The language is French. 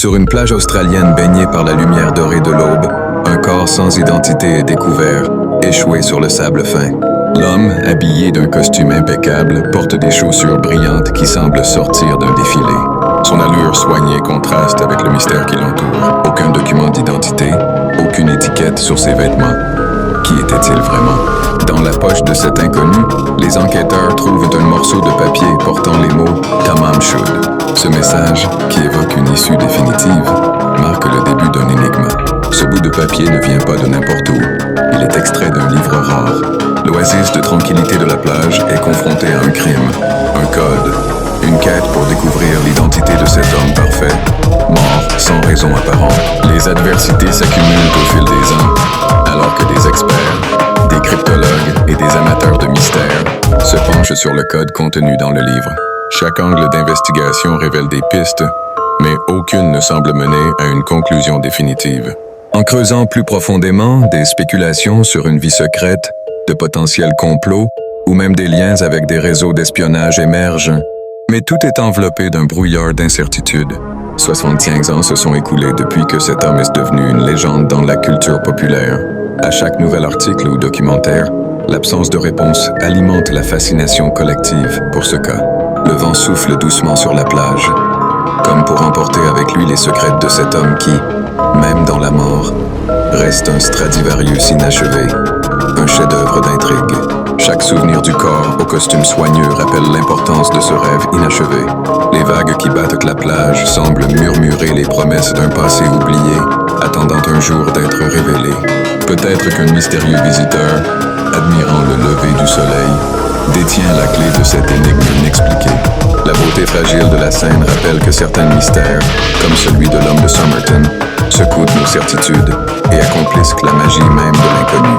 Sur une plage australienne baignée par la lumière dorée de l'aube, un corps sans identité est découvert, échoué sur le sable fin. L'homme, habillé d'un costume impeccable, porte des chaussures brillantes qui semblent sortir d'un défilé. Son allure soignée contraste avec le mystère qui l'entoure. Aucun document d'identité, aucune étiquette sur ses vêtements. Qui était-il vraiment? Dans la poche de cet inconnu, les enquêteurs trouvent un morceau de papier portant les mots « Tamam Shud ». Ce message, qui évoque une issue définitive, marque le début d'un énigme. Ce bout de papier ne vient pas de n'importe où. Il est extrait d'un livre rare. L'oasis de tranquillité de la plage est confronté à un crime, un code, une quête pour découvrir l'identité de cet homme parfait, mort sans raison apparente. Les adversités s'accumulent au fil des ans, alors que des experts, des cryptologues et des amateurs de mystère se penchent sur le code contenu dans le livre. Chaque angle d'investigation révèle des pistes, mais aucune ne semble mener à une conclusion définitive. En creusant plus profondément, des spéculations sur une vie secrète, de potentiels complots ou même des liens avec des réseaux d'espionnage émergent, mais tout est enveloppé d'un brouillard d'incertitude. 65 ans se sont écoulés depuis que cet homme est devenu une légende dans la culture populaire. À chaque nouvel article ou documentaire, l'absence de réponse alimente la fascination collective pour ce cas. Le vent souffle doucement sur la plage, comme pour emporter avec lui les secrets de cet homme qui, même dans la mort, reste un Stradivarius inachevé, un chef-d'œuvre d'intrigue. Chaque souvenir du corps au costume soigneux rappelle l'importance de ce rêve inachevé. Les vagues qui battent la plage semblent murmurer les promesses d'un passé oublié, attendant un jour d'être révélé. Peut-être qu'un mystérieux visiteur, admirant le lever du soleil, détient la clé de cette énigme inexpliquée. La beauté fragile de la scène rappelle que certains mystères, comme celui de l'homme de Somerton, secouent nos certitudes et accomplissent la magie même de l'inconnu.